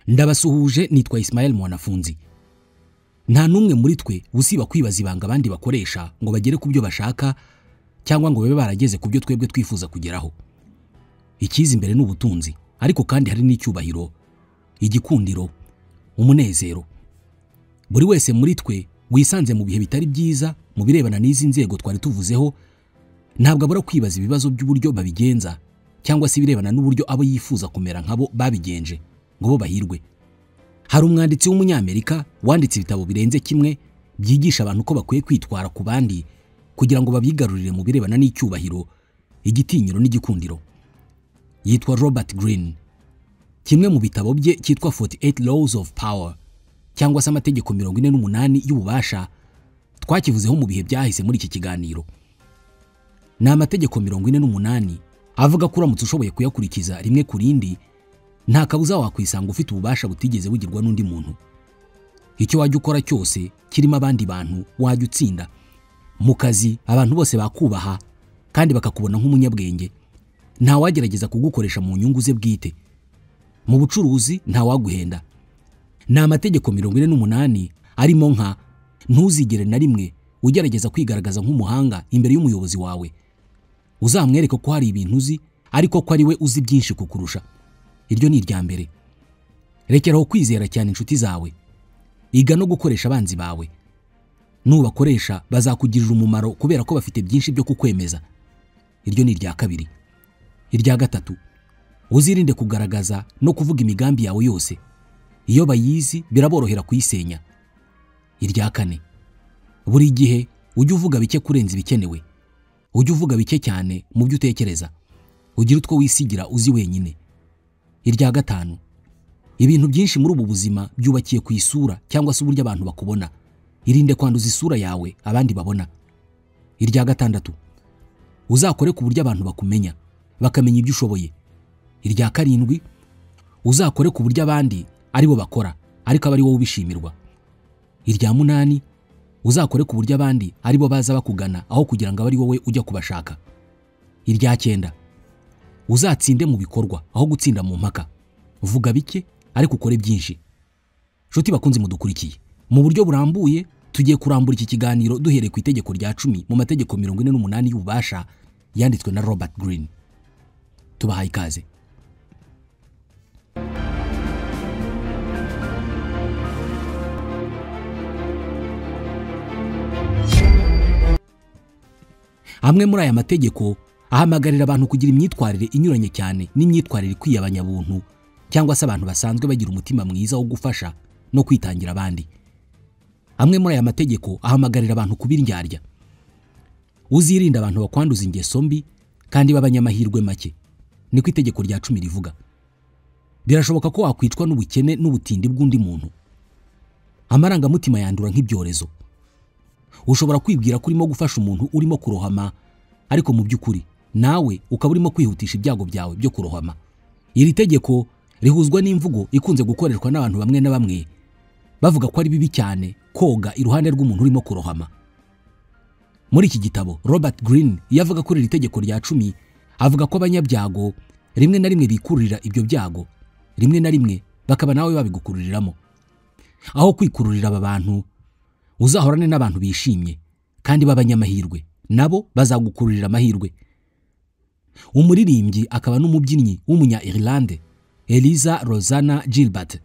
Ndabasuhuje, nitwa Ismael Mwanafunzi. Nta numwe muri twe usiba kwibaza ibanga abandi bakoresha ngo bagere ku byo bashaka cyangwa ngo babe barageze ku byo twebwe twifuza kugeraho. Ikiza imbere n'ubutunzi, ariko kandi hari n'icyubahiro, igikundiro, umunezero. Buri wese muri twe wisanze mu bihe bitari byiza mu birebana n'izi nzego twari tuvuzeho, ntabwo abura kwibaza ibibazo by'uburyo babigenza cyangwa se ibirebana n'uburyo abo yifuza kumera nkabo babigenje ngo bo bahirwe. Hari umwanditsi w'umunyamerika wanditse ibitabo birenze kimwe byigisha abantu ko bakwiye kwitwara ku bandi kugira ngo babigarurire mu birebana n'icyubahiro, igitinyiro n'igikundiro. Yitwa Robert Greene. Kimwe mu bitabo bye cyitwa 48 Laws of Power cyangwa se amategeko 48 y'ububasha twakivuzeho mu bihe byahise muri iki kiganiro. Ni amategeko 48 avuga ko uramutse ushoboye kuyakurikiza rimwe ku rindi, nta kabuza wakwisanga ufite ububasha butigeze bugirwa n'undi muntu. Icyo wajya ukora cyose kirimo abandi bantu wajya utsinda. Mu kazi abantu bose bakubaha kandi bakakubona nk'umunyabwenge. Nta wagerageza kugukoresha mu nyungu ze bwite. Mu bucuruzi nta waguhenda. Ni amategeko 48 arimo nka ntuzigere na rimwe ugerageza kwigaragaza nk'umuhanga imbere y'umuyobozi wawe. Uzamwereke ko hari ibintu uzi ariko ko ari we uzi byinshi kukurusha. Iryo ni irya mbere. Rekeraho kwizera cyane inshuti zawe. Iga no gukoresha abanzi bawe. Nubakoresha bazakugirira umumaro kubera ko bafite byinshi byo kukwemeza. Iryo ni irya kabiri. Irya gatatu, uzirinde kugaragaza no kuvuga imigambi yawe yose. Iyo bayizi biraborohera kuyisenya. Irya kane, buri gihe ujye uvuga bike kurenza ibikenewe. Ujye uvuga bike cyane mu byo utekereza. Ugira utwo wisigira uzi wenyine. Irya gatanu, ibintu byinshi muri ubu buzima byubakiye ku isura cyangwa se uburyo abantu bakubona. Irinde kwanduza isura yawe abandi babona. Irya gatandatu, uzakore ku buryo abantu bakumenya, bakamenya ibyo ushoboye. Irya karindwi, uzakore ku buryo abandi ari bo bakora ariko abari wowe ubishimirwa. Irya munani, uzakore ku buryo abandi ari bo baza bakugana aho kugira ngo abari wowe ujya kubashaka. Irya cyenda, uzatsinde mu bikorwa aho gutsinda mu mpaka. Vuga bike ariko ukore byinshi. Nshuti bakunzi mudukurikiye, mu buryo burambuye tugiye kurambura iki kiganiro duhereye ku itegeko rya 10 mu mategeko 48 y'ububasha yanditswe na Robert Greene. Tubahaye ikaze. Amwe muri aya mategeko ahamagarira abantu kugira imyitwarire inyuranye cyane n'imyitwarire ikwiye abanyabuntu cyangwa se abantu basanzwe bagira umutima mwiza wo gufasha no kwitangira abandi. Amwe muri aya mategeko ahamagarira abantu kubiryarya. Uzirinda abantu bakwanduza ingeso mbi kandi babanyamahirwe make. Niko itegeko rya 10 rivuga. Birashoboka ko wakwicwa n'ubukene n'ubutindi bw'undi muntu. Amarangamutima yandura nk'ibyorezo. Ushobora kwibwira ko urimo gufasha umuntu urimo kurohama, ariko mu by'ukuri nawe ukaba urimo kwihutisha ibyago byawe byo kurohama. Iri tegeko rihuzwa n'imvugo ikunze gukoreshwa n'abantu bamwe na bamwe bavuga ko ari bibi cyane koga iruhande rw'umuntu urimo kurohama. Muri iki gitabo Robert Greene yavuga ko iri tegeko rya 10 avuga ko abanyabyago rimwe na rimwe bikururira ibyo byago, rimwe na rimwe bakaba nawe babigukururiramo. Aho kwikururira aba bantu, uzahorane n'abantu bishimye kandi babanyamahirwe, nabo bazagukururira amahirwe. Umuririmbyi akaba n'umubyinnyi w'umunya Irlande Eliza Rosanna Gilbert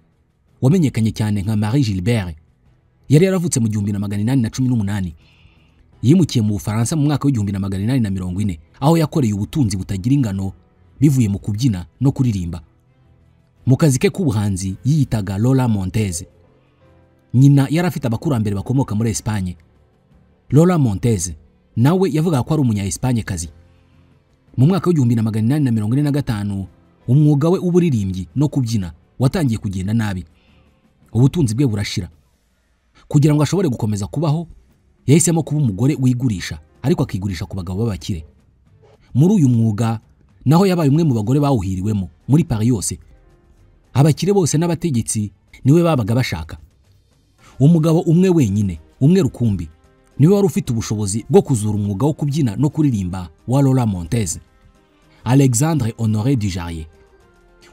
wamenyekanye cyane nka Marie Gilbert, yari yaravutse mu 1818. Yimukiye mu Bufaransa mu mwaka w'1840 aho yakoreye ubutunzi butagira ingano bivuye mu kubyina no kuririmba. Mu kazi ke k'ubuhanzi yiyitaga Lola Montez. Nyina yari afite abakurambere bakomoka muri Espagne. Lola Montez nawe yavuga ko ari umunya Espagne kazi. Mu mwaka w'1845 umwuga we uburirimbyi no kubyina watangiye kugenda nabi. Ubutunzi bwe burashira. Kugira ngo ashobore gukomeza kubaho, yahisemo kuba umugore wigurisha, ariko akigurisha ku bagabo b'abakire. Muri uyu mwuga naho yabaye umwe mu bagore bawuhiriwemo muri Paris yose. Abakire bose n'abategetsi niwe babaga bashaka. Umugabo umwe wenyine, umwe rukumbi, niwe wari ufite ubushobozi bwo kuzura umwuga wo kubyina no kuririmba wa Lola Montez, Alexandre Honoré du Jarrier.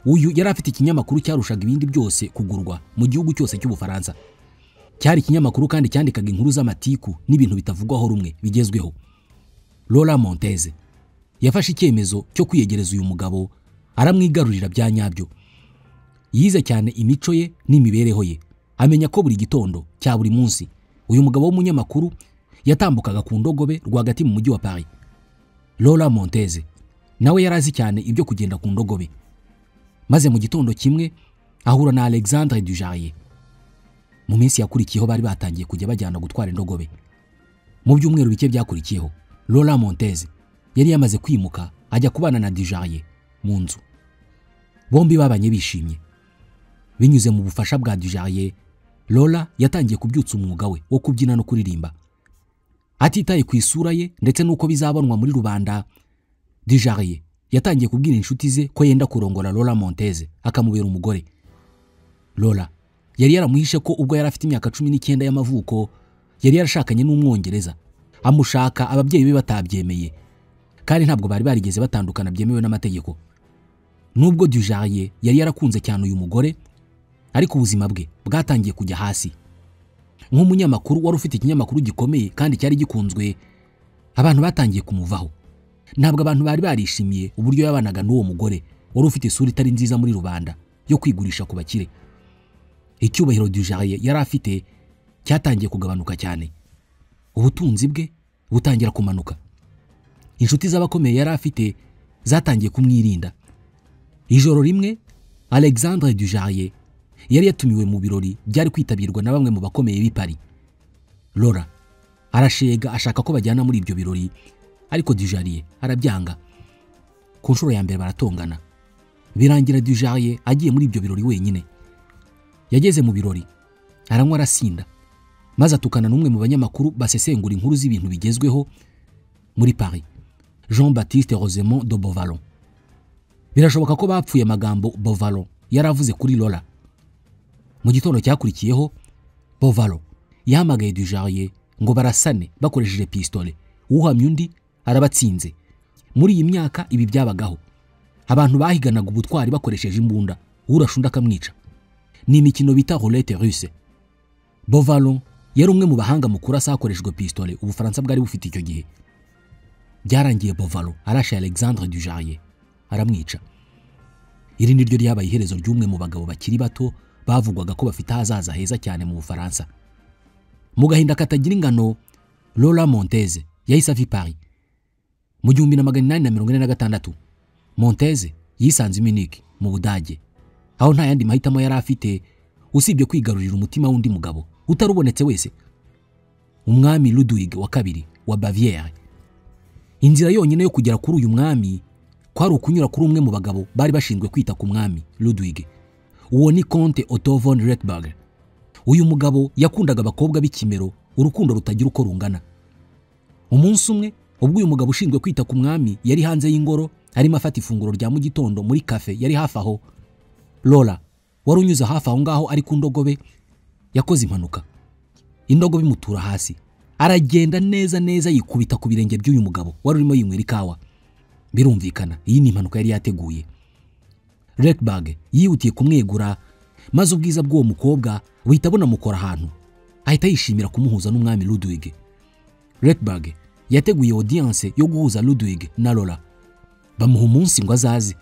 Uyu yari afite ikinyamakuru cyarushaga ibindi byose kugurwa mu gihugu cyose cy'Ubufaransa. Cyari ikinyamakuru kandi cyandikaga inkuru z'amatiku n'ibintu bitavugwaho rumwe bigezweho. Lola Montez yafashe icyemezo cyo kwiyegereza uyu mugabo, aramwigarurira bya nyabyo. Yize cyane imico ye n'imibereho ye, amenya ko buri gitondo cya buri munsi uyu mugabo w'umunyamakuru yatambukaga ku ndogobe rwagati mu mujyi wa Paris. Lola Montez nawe yarazi cyane ibyo kugenda ku ndogobe. Maze mu gitondo kimwe ahura na Alexandre Dujarier. Mu minsi yakurikiyeho bari batangiye kujya bajyana gutwara indogobe. Mu byumweru bike byakurikiyeho, Lola Montez yari yamaze kwimuka ajya kubana na Dujarier mu nzu. Bombi babanye bishimye. Binyuze mu bufasha bwa Dujarier, Lola yatangiye kubyutsa umwuga we wo kubyina no kuririmba. Atitaye ku isura ye ndetse nuko bizabonwa muri rubanda, Dujarier yatangiye kubwira inshuti ze ko yenda kurongora Lola Montez akamubera umugore. Lola yari yaramuhishe ko ubwo yari afite imyaka 19 y'amavuko yari yarashakanye n'umwongereza. Amushaka ababyeyi be batabyemeye, kandi ntabwo bari barigeze batandukana byemewe n'amategeko. Nubwo Dujarier yari yarakunze cyane uyu mugore, ariko ubuzima bwe bwatangiye kujya hasi. Nk'umunyamakuru wari ufite ikinyamakuru gikomeye kandi cyari gikunzwe, abantu batangiye kumuvaho. Ntabwo abantu bari barishimiye uburyo yabanaga n'uwo mugore wari ufite isura itari nziza muri rubanda yo kwigurisha ku bakire. Icyubahiro Dujarier yari afite cyatangiye kugabanuka cyane. Ubutunzi bwe butangira kumanuka. Inshuti z'abakomeye yari afite zatangiye kumwirinda. Ijoro rimwe Alexandre Dujarier yari yatumiwe mu birori byari kwitabirwa na bamwe mu bakomeye b'i Paris. Lola arashega ashaka ko bajyana muri ibyo birori, ariko Dujarier arabyanga. Ku nshuro ya mbere baratongana. Birangira Dujarier agiye muri ibyo birori wenyine. Yageze mu birori aranywa arasinda, maze atukana n'umwe mu banyamakuru basesengura inkuru z'ibintu bigezweho muri Paris, Jean-Baptiste Rosemont de Beauvalon. Birashoboka ko bapfuye amagambo Beauvalon yaravuze kuri Lola. Mu gitondo cyakurikiyeho, Beauvalon yahamagaye Dujarier ngo barasane bakoresheje pistole. Uhamye undi arabatsinze. Muri iyi myaka ibi byabagaho. Abantu bahiganaga ubutwari bakoresheje imbunda, urashunda akamwica. Ni imikino bita roulette russe. Beauvalon yari umwe mu bahanga mu kurasa hakoreshejwe pistole Ubufaransa bwari bufite icyo gihe. Byarangiye Beauvalon arashe Alexandre Dujarier aramwica. Iri niryo ryabaye iherezo ry'umwe mu bagabo bakiri bato bavugwaga ko bafite ahazaza heza cyane mu Bufaransa. Mu gahinda katagira ingano, Lola Montez yahise ava i Paris. Mu 1846 Montez yisanze i Munich mu Budage, aho nta yandi mahitamo yari afite usibye kwigarurira umutima w'undi mugabo utarubonetse wese, umwami Ludwig wa kabiri wa Bavière. Inzira yonyine yo kugera kuri uyu mwami kwari ukunyura kuri umwe mu bagabo bari bashinzwe kwita ku mwami Ludwig. Uwo ni Comte Otto von Rechberg. Uyu mugabo yakundaga abakobwa b'ikimero, urukundo rutagira uko rungana. Umunsi umwe ubwo uyu mugabo ushinzwe kwita ku mwami yari hanze y'ingoro arimo afata ifunguro rya mu gitondo muri cafe yari hafi aho, Lola wari unyuze hafi aho ngaho ari ku ndogobe yakoze impanuka. Indogobe imutura hasi, aragenda neza neza yikubita ku birenge by'uyu mugabo wari urimo yinywera ikawa. Birumvikana iyi ni impanuka yari yateguye. Rechberg yihutiye kumwegura, maze ubwiza bw'uwo mukobwa buhita bunamukora ahantu, ahita yishimira kumuhuza n'umwami Ludwig. Rechberg yateguye audience yo guhuza Ludwig na Lola. Bamuha umunsi ngo azaze.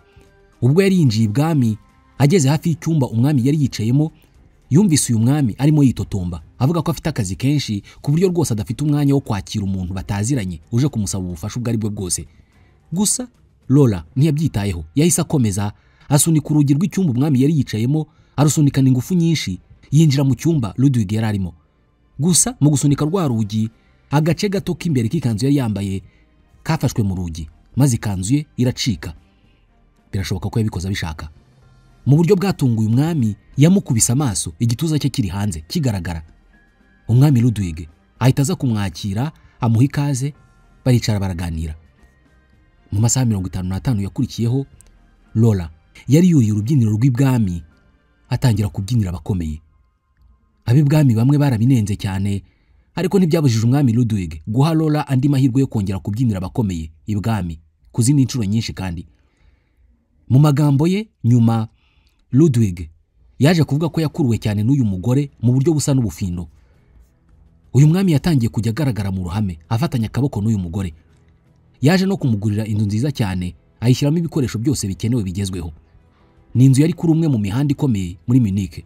Ubwo yari yinjiye ibwami, ageze hafi y'icyumba umwami yari yicayemo, yumvise uyu mwami arimo yitotomba avuga ko afite akazi kenshi ku buryo rwose adafite umwanya wo kwakira umuntu bataziranye uje kumusaba ubufasha ubwo ari bwo bwose. Gusa Lola ntiyabyitayeho, yahise akomeza asunika urugi rw'icyumba umwami yari yicayemo, arusunikana ingufu nyinshi, yinjira mu cyumba Ludwig yari arimo. Gusa mu gusunika rwa rugi, agace gato k'imbere k'ikanzu yari yambaye kafashwe mu rugi, maze ikanzu ye iracika. Birashoboka ko yabikoze abishaka. Mu buryo bwatunguye umwami, yamukubise amaso, igituza cye kiri hanze kigaragara. Umwami Ludwig ahita aza kumwakira, amuha ikaze, baricara baraganira. Mu masaha 55 yakurikiyeho, Lola yari yuye urubyiniro rw'ibwami atangira kubyinira abakomeye. Ab'ibwami bamwe barabinenze cyane, ariko ntibyabujije umwami Ludwig guha Lola andi mahirwe yo kongera kubyinira abakomeye ibwami kuzindi inshuro nyinshi kandi. Mu magambo ye nyuma, Ludwig yaje kuvuga ko yakuruwe cyane n'uyu mugore mu buryo busa n'ubufindo. Uyu mwami yatangiye kujya agaragara mu ruhame afatanya akaboko n'uyu mugore. Yaje no kumugurira inzu nziza cyane, ayishyiramo ibikoresho byose bikenewe bigezweho. Ni inzu yari kuri umwe mu mihanda ikomeye muri Munich.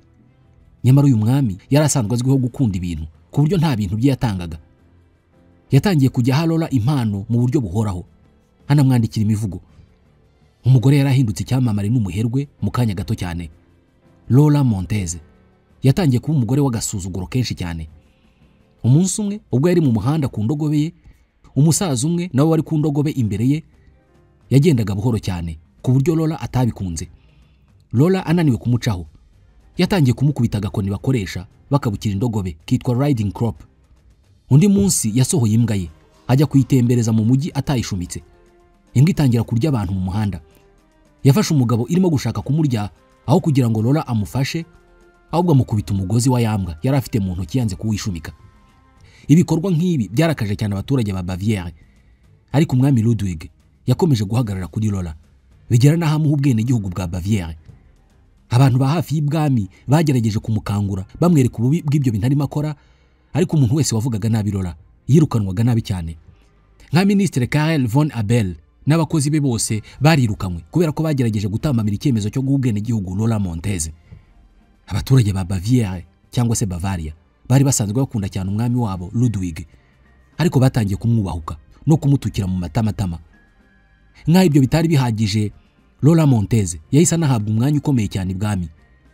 Nyamara uyu mwami yari asanzwe azwiho gukunda ibintu ku buryo nta bintu bye yatangaga. Yatangiye kujya aha Lola impano mu buryo buhoraho, anamwandikira imivugo. Umugore yarahindutse icyamamare n'umuherwe mu kanya gato cyane. Lola Montez yatangiye kuba umugore w'agasuzuguro kenshi cyane. Umunsi umwe ubwo yari mu muhanda ku ndogobe ye, umusaza umwe nawe wari ku ndogobe imbere ye yagendaga buhoro cyane ku buryo Lola atabikunze. Lola ananiwe kumucaho, yatangiye kumukubita agakoni bakoresha bakabukira indogobe kitwa riding crop. Undi munsi yasohoye imbwa ye ajya kuyitembereza mu mujyi atayishumitse. Imbwa itangira kurya abantu mu muhanda. Yafashe umugabo irimo gushaka kumurya, aho kugira ngo Lola amufashe ahubwo amukubita umugozi wa yambwa yari afite mu ntoki yanze kuwishumika. Ibikorwa nk'ibi byarakaje cyane abaturage ba Baviera, ariko umwami Ludwig yakomeje guhagarara kuri Lola bigera naho amuha ubwenegihugu bwa Baviera. Abantu ba hafi y'ibwami bagerageje kumukangura bamwereka ububi bw'ibyo bintu arimo akora, ariko umuntu wese wavugaga nabi Lola yirukanwaga nabi cyane. Nka Ministre Karel von Abel n'abakozi be bose barirukanywe kubera ko bagerageje gutambamira icyemezo cyo guha ubwenegihugu Lola Montez. Abaturage ba Baviera cyangwa se Bavaria bari basanzwe bakunda cyane umwami wabo Ludwig, ariko batangiye kumwubahuka no kumutukira mu matamatama. Nkaho ibyo bitari bihagije, Lola Montez yahise anahabwa umwanya ukomeye cyane ibwami,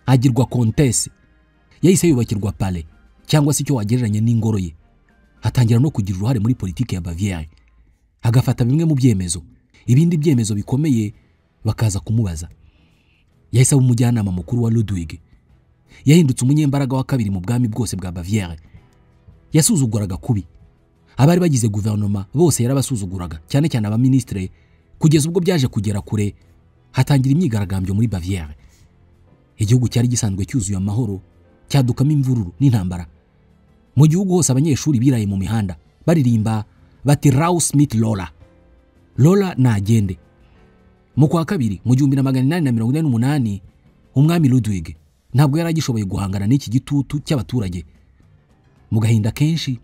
agirwa Comtesse. Yahise yubakirwa palais cyangwa se icyo wagereranya n'ingoro ye. Atangira no kugira uruhare muri politiki ya Baviera, agafata bimwe mu byemezo, ibindi byemezo bikomeye bakaza kumubaza. Yahise aba umujyanama mukuru wa Ludwig. Yahindutse umunyembaraga wa kabiri mu bwami bwose bwa Baviera. Yasuzuguraga kubi abari bagize guverinoma bose, yarabasuzuguraga cyane cyane aba ministre, kugeza ubwo byaje kugera kure hatangira imyigaragambyo muri Baviera. Igihugu cyari gisanzwe cyuzuye amahoro cyadukamo imvururu n'intambara. Mu gihugu hose abanyeshuri biraye mu mihanda baririmba bati Raus mit Lola, Lola nagende. Mu kwa kabiri mu 1848 umwami Ludwig ntabwo yaragishoboye guhangana n'iki gitutu cy'abaturage. Mu gahinda kenshi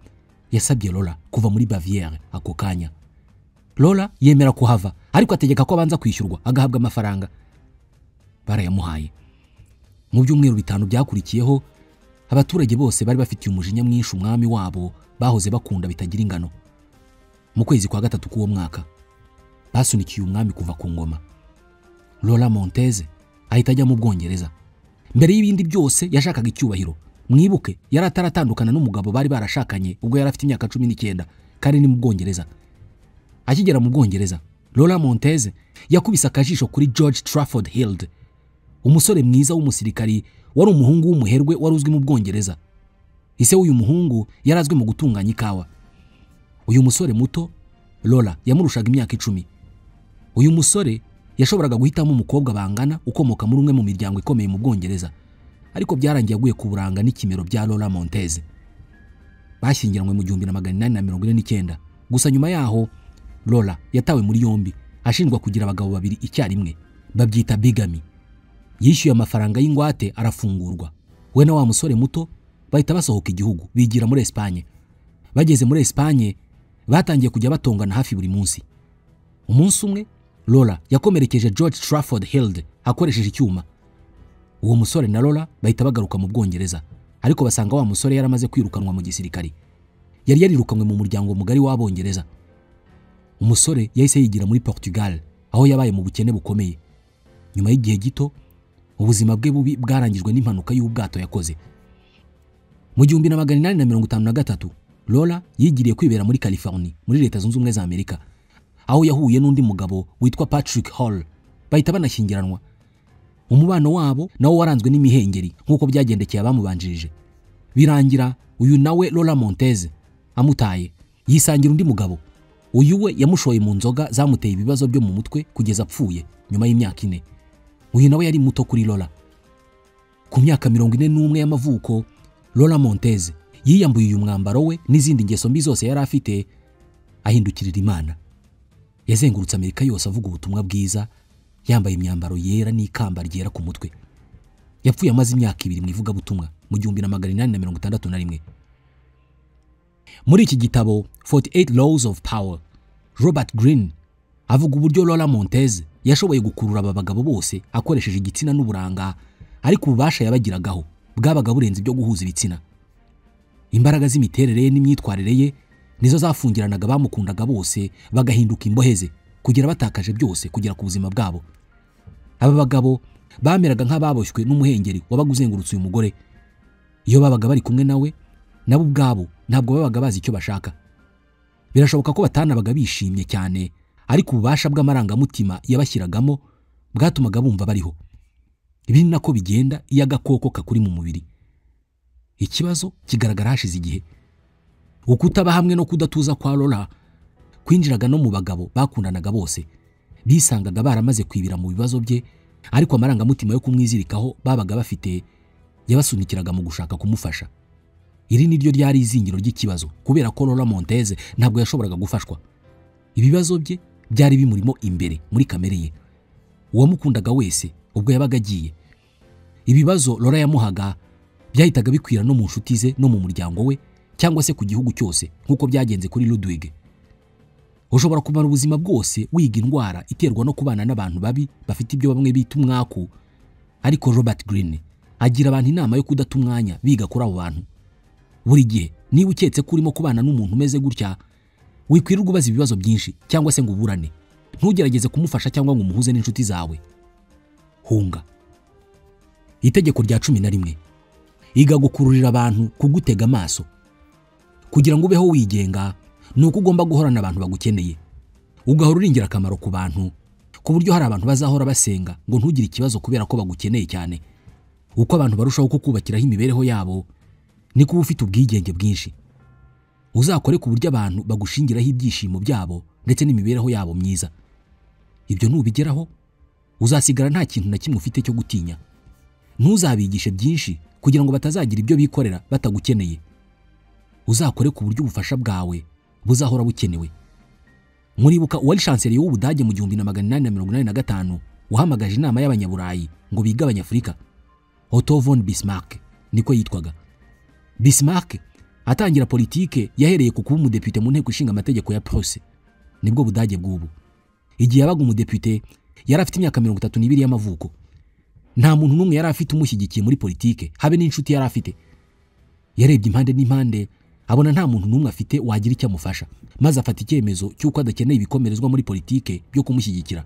yasabye Lola kuva muri Baviera ako kanya. Lola yemera kuhava, ariko ategeka ko abanza kwishyurwa agahabwa amafaranga. Barayamuhaye. Mu byumweru 5 byakurikiyeho abaturage bose bari bafitiye umujinya mwinshi umwami wabo bahoze bakunda bitagira ingano. Mu kwezi kwa 3 k'uwo mwaka basunikiye umwami kuva ku ngoma. Lola Montez ahita ajya mu Bwongereza. Mbere y'ibindi byose yashakaga icyubahiro. Mwibuke yari ataratandukana n'umugabo bari barashakanye ubwo yari afite imyaka 19 kandi ni mu Bwongereza. Akigera mu Bwongereza, Lola Montez yakubise akajisho kuri George Trafford Hild, umusore mwiza w'umusirikari wari umuhungu w'umuherwe wari uzwi mu Bwongereza. Ise w'uyu muhungu yarazwi mu gutunganya ikawa. Uyu musore muto Lola yamurushaga imyaka 10. Uyu musore yashoboraga guhitamo umukobwa bangana ukomoka muri umwe mu miryango ikomeye mu Bwongereza, ariko byarangiye aguye ku buranga n'ikimero bya Lola Montez. Bashyingiranywe mu 1849. Gusa nyuma yaho Lola yatawe muri yombi ashinjwa kugira abagabo babiri icyarimwe, babyita bigamy. Yishyuye amafaranga y'ingwate arafungurwa. We na wa musore muto bahita basohoka igihugu bigira muri Espagne. Bageze muri Espagne batangiye kujya batongana hafi buri munsi. Umunsi umwe Lola yakomerekeje George Trafford Hild akoresheje icyuma. Uwo musore na Lola bahita bagaruka mu Bwongereza, ariko basanga wa musore yaramaze kwirukanwa mu gisirikari. Yari yarirukanwe mu muryango mugari w'Abongereza. Umusore yahise yigira muri Portugal, aho yabaye mu bukene bukomeye. Nyuma y'igihe gito ubuzima bwe bubi bwarangijwe n'impanuka y'ubwato yakoze. Mu 1853 Lola yigiriye kwibera muri California muri Leta Zunze Ubumwe za Amerika, aho yahuye n'undi mugabo witwa Patrick Hall. Bahita banashyingiranwa. Umubano wabo nawo waranzwe n'imihengeri nk'uko byagendekeye abamubanjirije. Birangira uyu nawe Lola Montez amutaye, yisangira undi mugabo. Uyu we yamushoye mu nzoga zamuteye ibibazo byo mu mutwe kugeza apfuye nyuma y'imyaka 4. Uyu nawe yari muto kuri Lola. Ku myaka 41 y'amavuko, Lola Montez yiyambuye uyu mwambaro we n'izindi ngeso mbi zose yari afite, ahindukirira Imana. Yazengurutse Amerika yose avuga ubutumwa bwiza, yambaye imyambaro yera n'ikamba ryera ku mutwe. Yapfuye amaze imyaka 2 mu ivugabutumwa mu 1861. Muri iki gitabo 48 Laws of Power, Robert Greene avuga uburyo Lola Montez yashoboye gukurura aba bagabo bose akoresheje igitsina n'uburanga, ariko ububasha yabagiragaho bwabaga burenze ibyo guhuza ibitsina. Imbaraga z'imiterere ye n'imyitwarire ye nizo zafungiranaga bamukundaga bose bagahinduka imboheze kugira batakaje byose kugera ku buzima bwabo. Aba bagabo bameraga nk'ababoshywe n'umuhengeri wabaga uzengurutse uyu mugore. Iyo babaga bari kumwe nawe, nabo ubwabo ntabwo babaga bazi icyo bashaka. Birashoboka ko batanabaga bishimye cyane, ariko ububasha bw'amarangamutima yabashyiragamo bwatumaga bumva bariho. Ibi ni nako bigenda iyo agakoko kakuri mu mubiri. Ikibazo kigaragara hashize igihe. Ukutaba hamwe no kudatuza kwa Lola kwinjiraga no mu bagabo bakundanaga bose. Bisangaga baramaze kwibira mu bibazo bye, ariko amarangamutima yo kumwizirikaho babaga bafite yabasunikiraga mu gushaka kumufasha. Iri niryo ryari izingiro ry'ikibazo, kubera ko Lola Montez ntabwo yashoboraga gufashwa. Ibibazo bye byari bimurimo imbere muri kamere ye. Uwamukundaga wese ubwo yabaga agiye. Ibibazo Lola yamuhaga byahitaga bikwira no mu nshuti ze no mu muryango we, cyangwa se ku gihugu cyose, nkuko byagenze kuri Ludwig. Ushobora kumara ubuzima bwose wiga indwara iterwa no kubana n'abantu babi bafite ibyo bamwe bita umwaku, ariko Robert Greene agira abantu inama yo kudata umwanya biga kuri abo bantu. Buri gihe niba uketse ko urimo kubana n'umuntu umeze gutya, wikwirirwa ubaza ibibazo byinshi cyangwa se ngo uburane. Ntugerageze kumufasha cyangwa ngo umuhuze n'inshuti zawe. Hunga. Itegeko rya 11. Iga gukururira abantu kugutega amaso. Kugira ngo ubeho wigenga, nuko ugomba guhorana abantu bagukeneye. Ugahora uringira akamaro ku bantu, ku buryo hari abantu bazahora basenga ngo ntugire ikibazo kubera ko bagukeneye cyane. Uko abantu barushaho kukubakiraho imibereho yabo, niko ufite ubwigenge bwinshi. Uzakore ku buryo abantu bagushingiraho ibyishimo byabo ndetse n'imibereho yabo myiza. Ibyo nubigeraho, uzasigara nta kintu na kimwe ufite cyo gutinya. Ntuzabigishe byinshi kugira ngo batazagira ibyo bikorera batagukeneye. Uzakore ku buryo ubufasha bwawe buzahora bukenewe. Muribuka uwari chancelier w'Ubudage mu 1885 wahamagaje inama y'abanyaburayi ngo biga abanyafrika. Otto von Bismarck niko yitwaga. Bismarck atangira politike yahereye ku kuba umudepite mu nteko ishinga amategeko ya Pruse, nibwo Budage bw'ubu. Igihe yabaga umudepite yari afite imyaka 32 y'amavuko. Nta muntu n'umwe yari afite umushyigikiye muri politike, habe n'inshuti yari afite. Yarebye impande n'impande, abona nta muntu n'umwe afite wagira icyo amufasha, maze afata icyemezo cy'uko adakeneye ibikomerezwa muri politike byo kumushyigikira.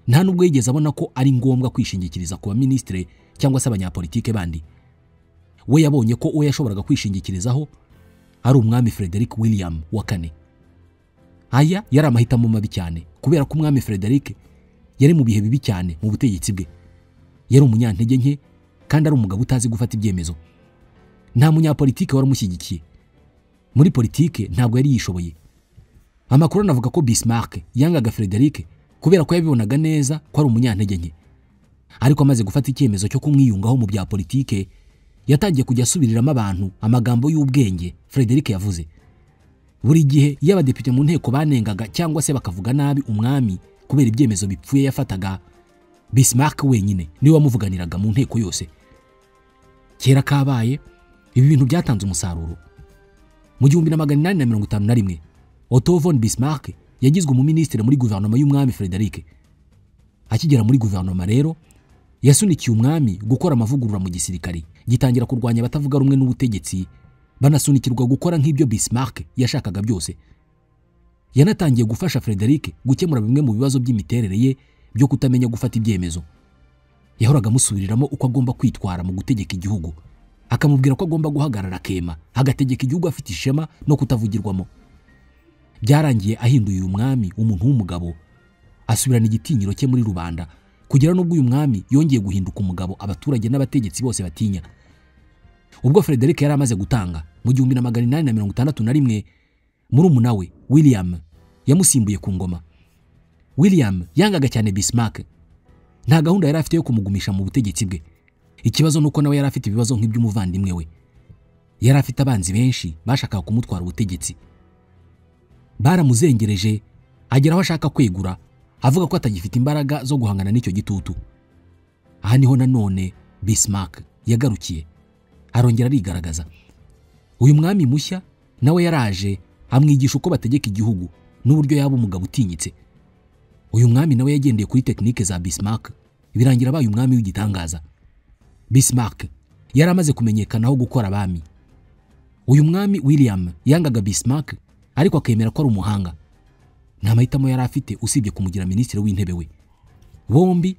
Nta nubwo yigeze abona ko ari ngombwa kwishingikiriza ku baministre cyangwa se abanyapolitike bandi. We yabonye ko uwo yashoboraga kwishingikirizaho ari umwami Frederick William wa kane. Aya yari amahitamo mabi cyane, kubera ko umwami Frederick yari mu bihe bibi cyane mu butegetsi bwe. Yari umunyantege nke kandi ari umugabo utazi gufata ibyemezo. Nta munyapolitike wari umushyigikiye. Muri politike ntabwo yari yishoboye. Amakuru navuga ko Bismarck yangaga Frederick kubera ko yabibonaga neza ko ari umunyantege nke. Ariko amaze gufata icyemezo cyo kumwiyungaho mu bya politike, yatangiye kujya asubiriramo abantu amagambo y'ubwenge Frederick yavuze. Buri gihe y'abadepite mu nteko banengaga cyangwa se bakavuga nabi umwami kubera ibyemezo bipfuye yafataga, Bismarck wenyine niwe wamuvuganiraga mu nteko yose. Kera kabaye ibi bintu byatanze umusaruro. Mu 1851 Otto von Bismarck yagizwe umuministre muri guverinoma y'umwami Frederick. Akigera muri guverinoma rero, yasunikiye umwami gukora amavugurura mu gisirikari, gitangira kurwanya batavuga rumwe n'ubutegetsi, banasunikirwa gukora nk'ibyo Bismarck yashakaga byose. Yanatangiye gufasha Frederick gukemura bimwe mu bibazo by'imiterere ye byo kutamenya gufata ibyemezo. Yahoraga amusubiriramo uko agomba kwitwara mu gutegeka igihugu, akamubwira ko agomba guhagarara kema agategeka igihugu afite ishema no kutavugirwamo. Byarangiye ahinduye uyu mwami umuntu w'umugabo, asubirana igitinyiro cye muri rubanda, kugira n'ubwo uyu mwami yongeye guhinduka umugabo abaturage n'abategetsi bose batinya. Ubwo Frederick yari amaze gutanga mu 1861, murumuna we William yamusimbuye ku ngoma. William yangaga cyane Bismarck. Nta gahunda yari afite yo kumugumisha mu butegetsi bwe. Ikibazo nuko nawe yari afite ibibazo nk'iby'umuvandimwe we. Yari afite abanzi benshi bashakaga kumutwara ubutegetsi. Baramuzengereje agera aho ashaka kwegura, avuga ko atagifite imbaraga zo guhangana n'icyo gitutu. Aha niho nanone Bismarck yagarukiye, arongera arigaragaza. Uyu mwami mushya nawe yaraje amwigisha uko bategeka igihugu n'uburyo yaba umugabo utinyitse. Uyu mwami nawe yagendeye kuri tekinike za Bismarck, birangira abaye umwami w'igitangaza. Bismarck yari amaze kumenyekanaho gukora abami. Uyu mwami William yangaga Bismarck ariko akemera ko ari umuhanga. Nta mahitamo yari afite usibye kumugira minisitiri w'intebe we. Bombi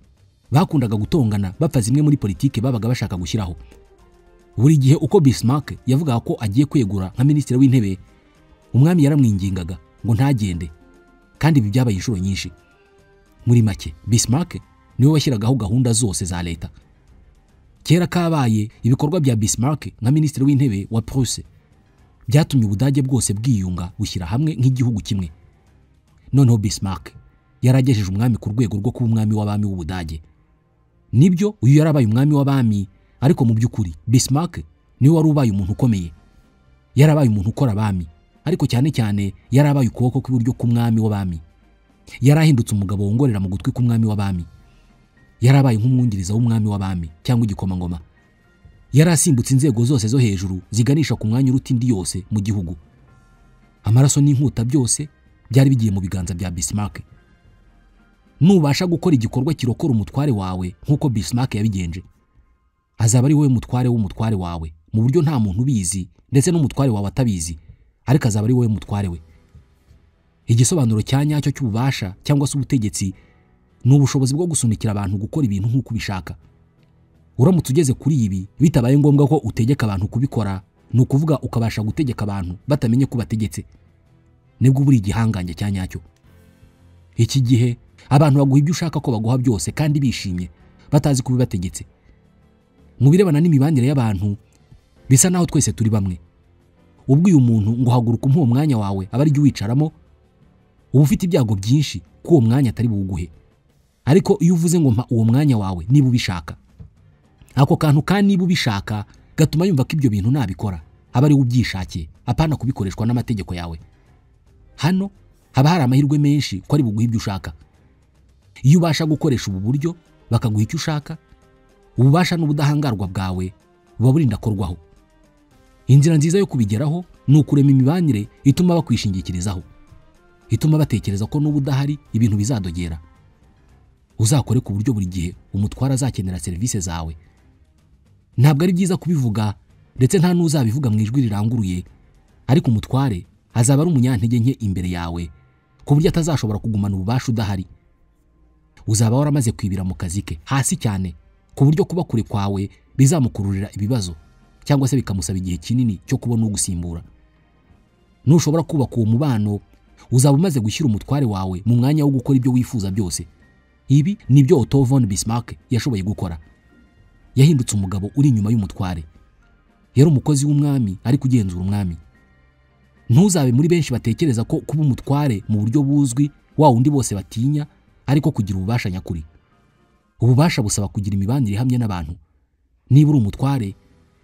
bakundaga gutongana bapfa zimwe muri politike babaga bashaka gushyiraho. Buri gihe uko Bismarck yavugaga ko agiye kwegura nka minisitiri w'intebe, umwami yaramwingingaga ngo ntagende, kandi ibi byabaye inshuro nyinshi. Muri make Bismarck niwe washyiragaho gahunda zose za leta. Kera kabaye ibikorwa bya Bismarck nka minisitiri w'intebe wa Prusse byatumye Ubudage bwose bwiyunga bushyira hamwe nk'igihugu kimwe. Noneho Bismarck yaragejeje umwami ku rwego rwo kuba umwami w'abami w'Ubudage. Nibyo uyu yarabaye umwami w'abami, ariko mu by'ukuri Bismarck niwe wari ubaye umuntu ukomeye. Yarabaye umuntu ukora abami, ariko cyane cyane yarabaye ukuboko kw'iburyo k'umwami w'abami. Yarahindutse umugabo wongorera mu gutwi k'umwami w'abami. Yarabaye nk'umwungiriza w'umwami w'abami cyangwa igikomangoma. Yarasimbutse inzego zose zo hejuru ziganisha ku mwanya uruta indi yose mu gihugu. Amaraso n'inkuta byose byari bigiye mu biganza bya Bismarck. Nubasha gukora igikorwa kirokora umutware wawe nk'uko Bismarck yabigenje, azaba ari wowe mutware w'umutware wawe mu buryo nta muntu ubizi, ndetse n'umutware wawe atabizi, ariko azaba ari wowe mutware we. Igisobanuro cya nyacyo cy'ububasha cyangwa se ubutegetsi ni ubushobozi bwo gusunikira abantu gukora ibintu nk'uko ubishaka. Uramutse ugeze kuri ibi bitabaye ngombwa ko utegeka abantu kubikora, ni ukuvuga ukabasha gutegeka abantu batamenye ko bategetse, nibwo buri igihangange cya nyacyo. Iki gihe abantu baguha ibyo ushaka ko baguha byose kandi bishimye, batazi kubibategetse. Mu birebana n'imibanire y'abantu bisa naho twese turi bamwe. Ubwiye umuntu ngo haguruka umuhe umwanya wawe aba ari wicaramo, uba ufite ibyago byinshi ko uwo mwanya atari buwuguhe. Ariko iyo uvuze ngo mpa uwo mwanya wawe niba ubishaka, ako kantu ka niba ubishaka gatuma yumva ko ibyo bintu nabikora aba ari ubyishakiye, apana kubikoreshwa n'amategeko yawe. Hano haba hari amahirwe menshi ko ari buguhe ibyo ushaka. Iyo ubasha gukoresha ubu buryo bakaguha icyo ushaka, ububasha n'ubudahangarwa bwawe buba burinda korwaho. Inzira nziza yo kubigeraho ni ukurema imibanire ituma bakwishingikirizaho, ituma batekereza ko n'ubudahari ibintu bizadogera. Uzakore ku buryo buri gihe umutwara azakenera serivisi zawe. Ntabwo ari byiza kubivuga, ndetse nta n'uzabivuga mu ijwi riranguruye, ariko umutware azaba ari umunyantege nke imbere yawe ku buryo atazashobora kugumana ububasha udahari. Uzaba waramaze kwibira mu kazi ke hasi cyane ku buryo kuba kure kwawe bizamukururira ibibazo, cyangwa se bikamusaba igihe kinini cyo kubona ugusimbura. Nushobora kubaka uwo mubano, uzaba umaze gushyira umutware wawe mu mwanya wo gukora ibyo wifuza byose. Ibi nibyo Otto von Bismarck yashoboye gukora. Yahindutse umugabo uri inyuma y'umutware. Yari umukozi w'umwami ariko ugenzura umwami. Ntuzabe muri benshi batekereza ko kuba umutware mu buryo buzwi wa wundi bose batinya, ariko kugira ububasha nyakuri. Ububasha busaba kugira imibanire hamwe n'abantu. Niba uri umutware,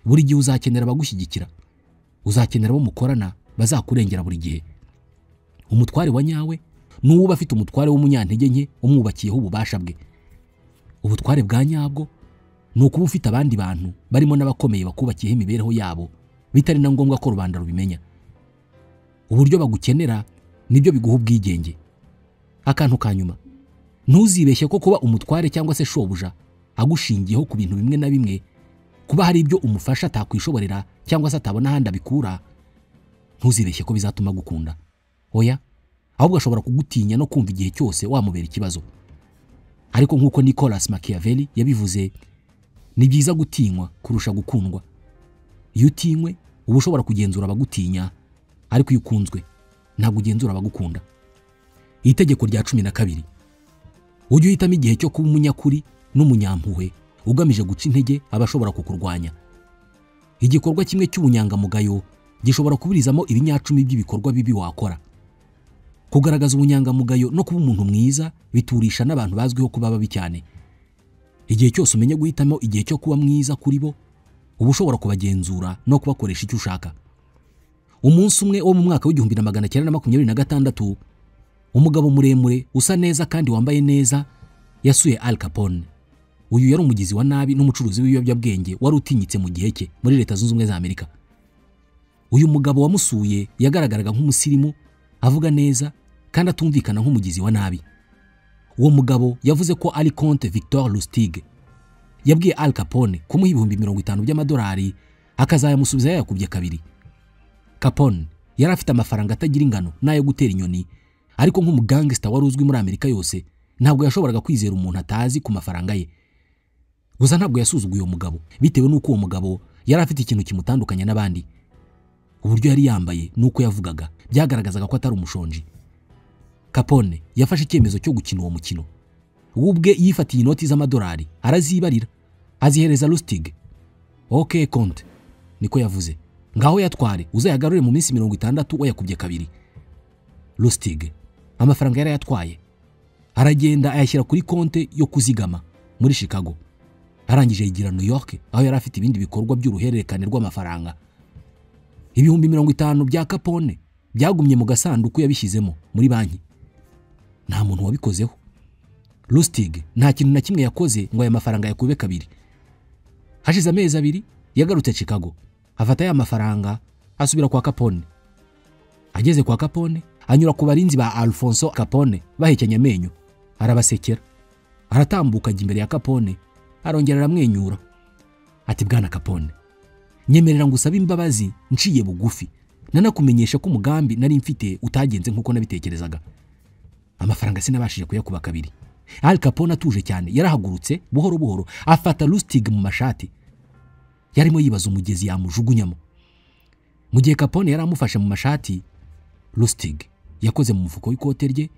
buri gihe uzakenera abagushyigikira. Uzakenera abo mukorana bazakurengera buri gihe. Umutware wa nyawe ni uba afite umutware w'umunyantege nke umwubakiyeho ububasha bwe. Ubutware bwa nyabwo ni ukuba ufite abandi bantu barimo n'abakomeye bakubakiyeho imibereho yabo, bitari na ngombwa ko rubanda rubimenya. Uburyo bagukenera nibyo biguha ubwigenge. Akantu kanyuma, ntuzibeshye ko kuba umutware cyangwa se shobuja agushingiyeho ku bintu bimwe na bimwe, kuba hari ibyo umufasha atakwishoborera cyangwa se atabona ahandi abikura, ntuzibeshye ko bizatuma gukunda. Oya, ahubwo ashobora kugutinya no kumva igihe cyose wamubera ikibazo. Ariko nk'uko Nicolas Machiavelli yabivuze, ni byiza gutinywa kurusha gukundwa. Iyo utinywe uba ushobora kugenzura abagutinya, ariko iyo ukunzwe ntabwo ugenzura abagukunda. Itegeko rya 12: ujye uhitamo igihe cyo kuba umunyakuri n'umunyampuhwe ugamije guca intege abashobora kukurwanya. Igikorwa kimwe cy'ubunyangamugayo gishobora kuburizamo ibinyacumi by'ibikorwa bibi wakora. Kugaragaza ubunyangamugayo no kuba umuntu mwiza biturisha n'abantu bazwiho kuba babi cyane. Igihe cyose umenye guhitamo igihe cyo kuba mwiza kuri bo, uba ushobora kubagenzura no kubakoresha icyo ushaka. Umunsi umwe wo mu mwaka w'1926, umugabo muremure usa neza kandi wambaye neza yasuye Al Capone. Uyu yari umugizi wa nabi n'umucuruzi w'ibiyobyabwenge wari utinyitse mu gihe cye muri Leta Zunze Ubumwe za Amerika. Uyu mugabo wamusuye yagaragaraga nk'umusirimu, avuga neza kandi atumvikana nk'umugizi wa nabi. Uwo mugabo yavuze ko ari Comte Victor Lustig. Yabwiye Al Capone kumuha $50,000 by'amadolari akazayamusubiza yakubye kabiri. Capone yari afite amafaranga atagira ingano nayo gutera inyoni, ariko nk'umugangster wari uzwi muri Amerika yose ntabwo yashoboraga kwizera umuntu atazi ku mafaranga ye. Gusa ntabwo yasuzuguye uwo mugabo bitewe n'uko uwo mugabo yari afite ikintu kimutandukanya n'abandi. Uburyo yari yambaye nuko yavugaga byagaragazaga ko atari umushonji. Capone yafashe icyemezo cyo gukina uwo mukino. Ubwe yifatiye inoti z'amadolari arazibarira azihereza Lustig. "Okay Comte," niko yavuze, "ngaho yatware uzayagarure mu minsi 60 wayakubye kabiri." Lustig amafaranga yari yatwaye aragenda ayashyira kuri konte yo kuzigama muri Chicago. Arangije yigira New York aho yari afite ibindi bikorwa by'uruhererekane rw'amafaranga. $50,000 bya Capone byagumye mu gasanduku yabishyizemo muri banki. Nta muntu wabikozeho. Lustig nta kintu na kimwe yakoze ngo aya mafaranga yakube kabiri. Hashize amezi 2 yagarutse Chicago, afata ya mafaranga asubira kwa Capone. Ageze kwa Capone anyura ku barinzi ba Alfonso Capone bahekenya amenyo, arabasekera. Aratambuka imbere ya Capone, arongera aramwenyura. Ati, "Bwana Capone, nyemerera ngusaba imbabazi nciye bugufi. Nanakumenyesha ko umugambi nari mfite utagenze nkuko nabitekerezaga. Amafaranga sinabashije kuyakuba kabiri." Al Capone atuje cyane yarahagurutse buhoro buhoro afata Lustig mu mashati. Yarimo yibaza umugezi yamujugunyamo. Mu gihe Capone yari amufashe mu mashati, Lustig yakoze mu mufuko w'ikote rye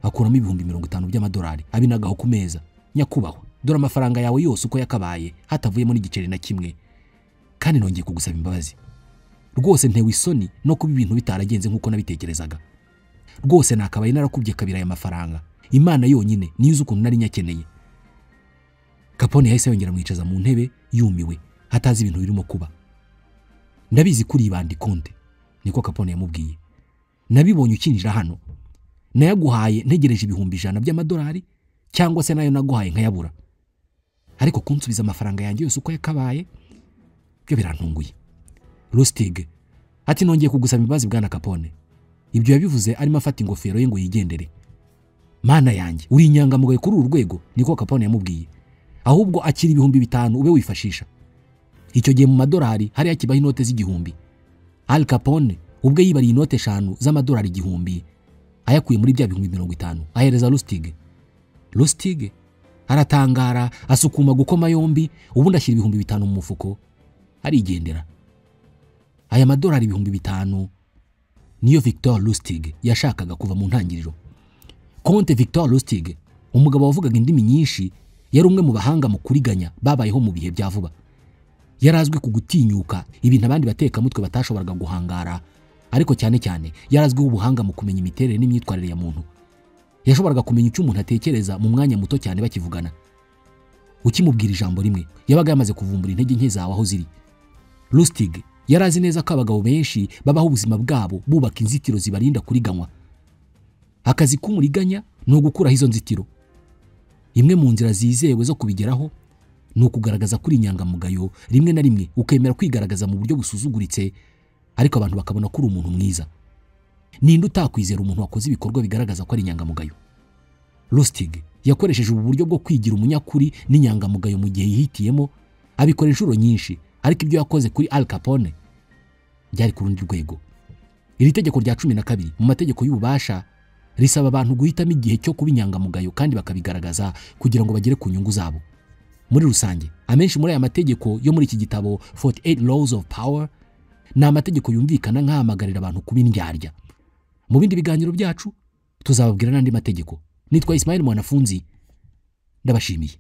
akuramo $50,000 by'amadolari abinagaho ku meza. "Nyakubahwa, dore amafaranga yawe yose uko yakabaye hatavuyemo n'igiceri na kimwe, kandi nongeye kugusaba imbabazi. Rwose ntewe isoni no kuba ibintu bitaragenze nkuko nabitekerezaga. Rwose nakabaye narakubye kabiri aya mafaranga. Imana yonyine niyo uzi ukuntu nari nyakeneye." Capone yahise yongera mwicaza mu ntebe yumiwe hatazi ibintu birimo kuba. "Ndabizi kuri ibandi Comte," niko Capone yamubwiye. "Nabibonye ukinjira hano. Nayaguhaye ntegereje $100,000 by'amadolari cyangwa se nayo naguhaye nkayabura. Ariko kunsubiza amafaranga yanjye yose uko yakabaye byo birantunguye." Lustig ati, "Nongeye kugusaba imbabazi Bwana Capone." Ibyo yabivuze arimo afata ingofero ye ngo yigendere. "Mana yanjye, uri inyangamugayo kuri uru rwego," niko Capone yamubwiye. "Ahubwo akira $5,000 ube wifashisha." Icyo gihe mu madolari hari yakibaho inote z'1,000. Al Capone ubwe yibariye inote 5 z'amadolari 1,000 ayakuye muri bya $50,000 ahereza Lustig. Lustig aratangara asukuma gukoma yombi, ubundi ashyira $5,000 mu mufuko arigendera. Aya madolari $5,000 niyo Victor Lustig yashakaga kuva mu ntangiriro. Comte Victor Lustig, umugabo wavugaga indimi nyinshi, yari umwe mu bahanga mu kuriganya babayeho mu bihe bya vuba. Yarazwi ku gutinyuka ibintu abandi bateka mutwe batashoboraga guhangara, ariko cyane cyane yarazwiho ubuhanga mu kumenya imiterere n'imyitwarire ya muntu. Yashoboraga kumenya icyo umuntu atekereza mu mwanya muto cyane bakivugana. Ukimubwira ijambo rimwe yabaga yamaze kuvumbura intege nke zawe aho ziri. Lustig yarazi neza ko abagabo benshi babaho ubuzima bwabo bubaka inzitiro zibarinda kuriganywa. Akazi k'umuriganya no gukuraho izo nzitiro. Imwe mu nzira zizewe zo kubigeraho ni ukugaragaza kuri inyangamugayo, rimwe na rimwe ukemera kwigaragaza mu buryo busuzuguritse, ariko abantu bakabona ko uri umuntu mwiza. Ninde utakwizera umuntu wakoze ibikorwa bigaragaza ko ari inyangamugayo? Lustig yakoresheje ubu buryo bwo kwigira umunyakuri n'inyangamugayo mu gihe yihitiyemo, abikora inshuro nyinshi, ariko ibyo yakoze kuri Al Capone byari ku rundi rwego. Iri tegeko rya 12 mu mategeko y'ububasha risaba abantu guhitamo igihe cyo kuba inyangamugayo kandi bakabigaragaza kugira ngo bagere ku nyungu zabo. Muri rusange, amenshi muri aya mategeko yo muri iki gitabo 48 Laws of Power ni amategeko yumvikana nk'ahamagarira abantu kuba indyarya. Mu bindi biganiro byacu tuzababwira n'andi mategeko. Nitwa Ismael Mwanafunzi, ndabashimiye.